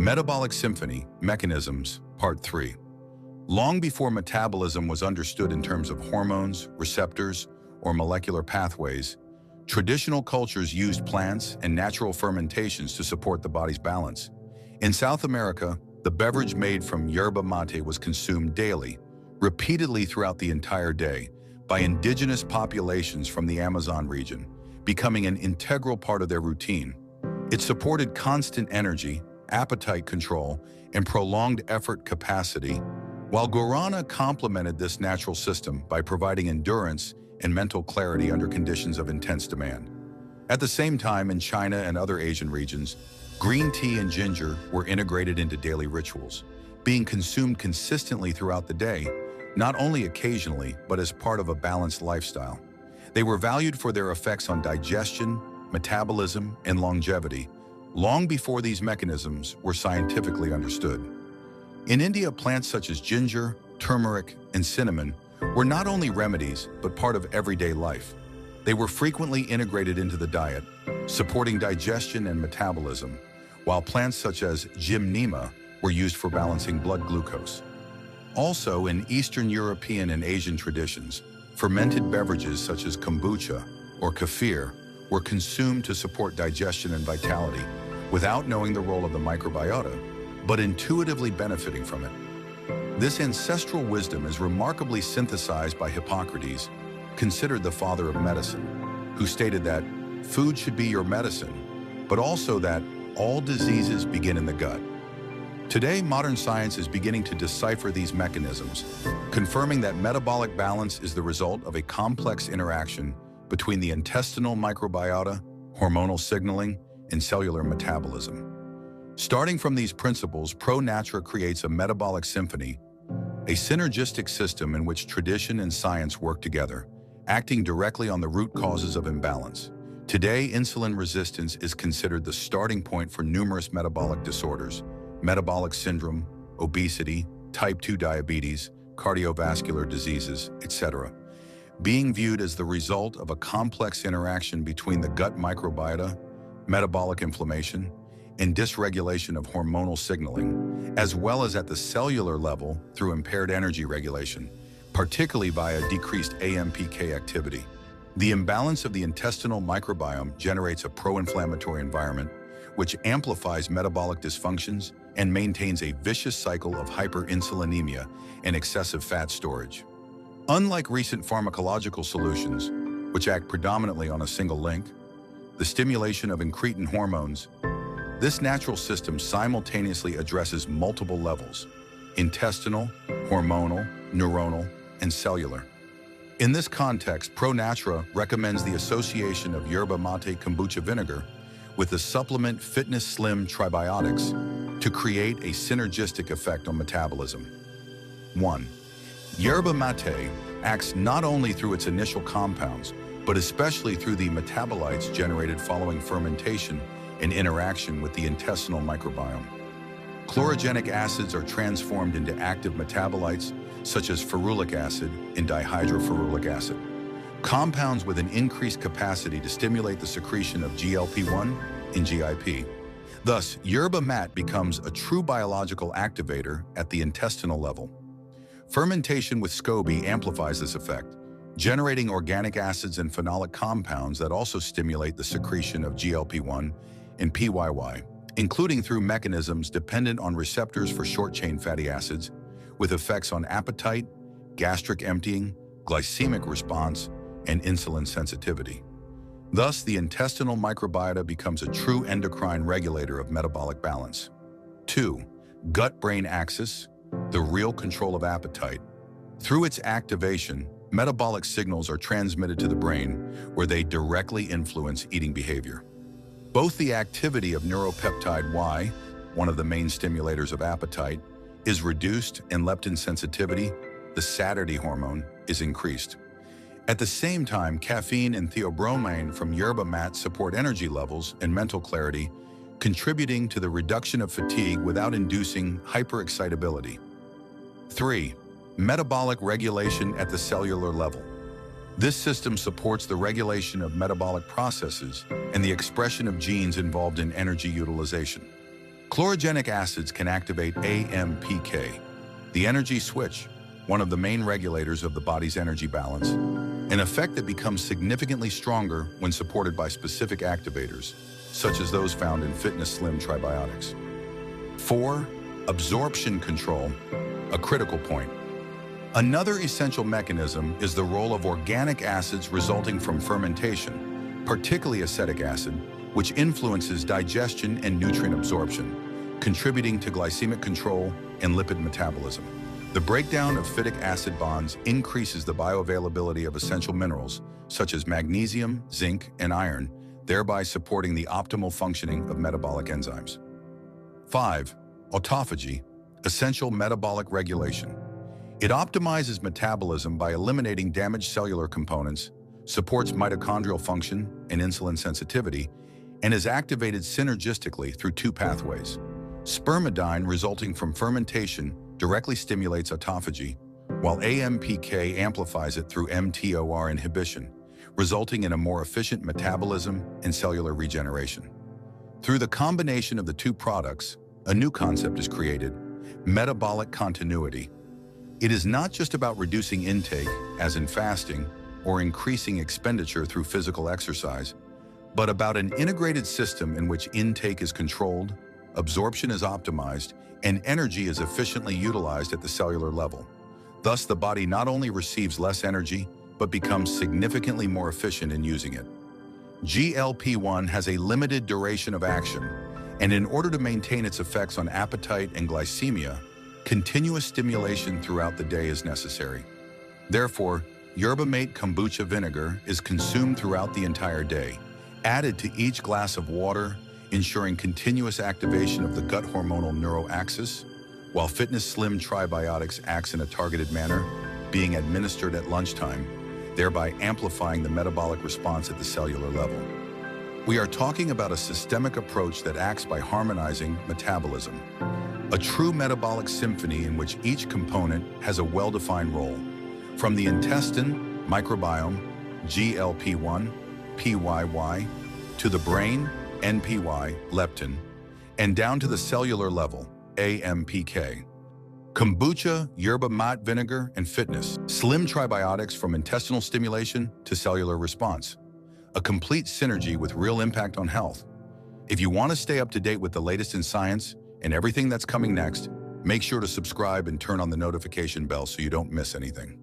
Metabolic Symphony, Mechanisms, Part 3. Long before metabolism was understood in terms of hormones, receptors, or molecular pathways, traditional cultures used plants and natural fermentations to support the body's balance. In South America, the beverage made from yerba mate was consumed daily, repeatedly throughout the entire day, by indigenous populations from the Amazon region, becoming an integral part of their routine. It supported constant energy, appetite control, and prolonged effort capacity, while guarana complemented this natural system by providing endurance and mental clarity under conditions of intense demand. At the same time, in China and other Asian regions, green tea and ginger were integrated into daily rituals, being consumed consistently throughout the day, not only occasionally, but as part of a balanced lifestyle. They were valued for their effects on digestion, metabolism, and longevity, long before these mechanisms were scientifically understood. In India, plants such as ginger, turmeric, and cinnamon were not only remedies, but part of everyday life. They were frequently integrated into the diet, supporting digestion and metabolism, while plants such as Glicemia were used for balancing blood glucose. Also, in Eastern European and Asian traditions, fermented beverages such as kombucha or kefir were consumed to support digestion and vitality, without knowing the role of the microbiota, but intuitively benefiting from it. This ancestral wisdom is remarkably synthesized by Hippocrates, considered the father of medicine, who stated that food should be your medicine, but also that all diseases begin in the gut. Today, modern science is beginning to decipher these mechanisms, confirming that metabolic balance is the result of a complex interaction between the intestinal microbiota, hormonal signaling, and cellular metabolism. Starting from these principles, Pro Natura creates a metabolic symphony, a synergistic system in which tradition and science work together, acting directly on the root causes of imbalance. Today, insulin resistance is considered the starting point for numerous metabolic disorders, metabolic syndrome, obesity, type 2 diabetes, cardiovascular diseases, etc., being viewed as the result of a complex interaction between the gut microbiota, metabolic inflammation, and dysregulation of hormonal signaling, as well as at the cellular level through impaired energy regulation, particularly via decreased AMPK activity. The imbalance of the intestinal microbiome generates a pro-inflammatory environment, which amplifies metabolic dysfunctions and maintains a vicious cycle of hyperinsulinemia and excessive fat storage. Unlike recent pharmacological solutions, which act predominantly on a single link, the stimulation of incretin hormones, this natural system simultaneously addresses multiple levels: intestinal, hormonal, neuronal, and cellular. In this context, Pro Natura recommends the association of yerba mate kombucha vinegar with the supplement Fitness Slim Tribiotics to create a synergistic effect on metabolism. 1. Yerba mate acts not only through its initial compounds, but especially through the metabolites generated following fermentation and interaction with the intestinal microbiome. Chlorogenic acids are transformed into active metabolites such as ferulic acid and dihydroferulic acid, compounds with an increased capacity to stimulate the secretion of GLP-1 and GIP. Thus, yerba mate becomes a true biological activator at the intestinal level. Fermentation with SCOBY amplifies this effect, generating organic acids and phenolic compounds that also stimulate the secretion of GLP-1 and PYY, including through mechanisms dependent on receptors for short-chain fatty acids, with effects on appetite, gastric emptying, glycemic response, and insulin sensitivity. Thus, the intestinal microbiota becomes a true endocrine regulator of metabolic balance. 2. Gut-brain axis, the real control of appetite. Through its activation, metabolic signals are transmitted to the brain, where they directly influence eating behavior. Both the activity of neuropeptide Y, one of the main stimulators of appetite, is reduced, and leptin sensitivity, the satiety hormone, is increased. At the same time, caffeine and theobromine from yerba mate support energy levels and mental clarity, contributing to the reduction of fatigue without inducing hyperexcitability. 3. Metabolic regulation at the cellular level. This system supports the regulation of metabolic processes and the expression of genes involved in energy utilization. Chlorogenic acids can activate AMPK, the energy switch, one of the main regulators of the body's energy balance, an effect that becomes significantly stronger when supported by specific activators, such as those found in fitness slim tribiotics. 4. Absorption control, a critical point. Another essential mechanism is the role of organic acids resulting from fermentation, particularly acetic acid, which influences digestion and nutrient absorption, contributing to glycemic control and lipid metabolism. The breakdown of phytic acid bonds increases the bioavailability of essential minerals, such as magnesium, zinc, and iron, thereby supporting the optimal functioning of metabolic enzymes. 5. Autophagy, essential metabolic regulation. It optimizes metabolism by eliminating damaged cellular components, supports mitochondrial function and insulin sensitivity, and is activated synergistically through two pathways. Spermidine, resulting from fermentation, directly stimulates autophagy, while AMPK amplifies it through mTOR inhibition, resulting in a more efficient metabolism and cellular regeneration. Through the combination of the two products, a new concept is created: metabolic continuity. It is not just about reducing intake, as in fasting, or increasing expenditure through physical exercise, but about an integrated system in which intake is controlled, absorption is optimized, and energy is efficiently utilized at the cellular level. Thus, the body not only receives less energy, but becomes significantly more efficient in using it. GLP-1 has a limited duration of action, and in order to maintain its effects on appetite and glycemia, continuous stimulation throughout the day is necessary. Therefore, yerba mate kombucha vinegar is consumed throughout the entire day, added to each glass of water, ensuring continuous activation of the gut hormonal neuroaxis, while fitness slim tribiotics acts in a targeted manner, being administered at lunchtime, thereby amplifying the metabolic response at the cellular level. We are talking about a systemic approach that acts by harmonizing metabolism, a true metabolic symphony in which each component has a well-defined role, from the intestine, microbiome, GLP-1, PYY, to the brain, NPY, leptin, and down to the cellular level, AMPK. Kombucha, yerba mate vinegar, and fitness, slim tribiotics from intestinal stimulation to cellular response. A complete synergy with real impact on health. If you want to stay up to date with the latest in science and everything that's coming next, make sure to subscribe and turn on the notification bell so you don't miss anything.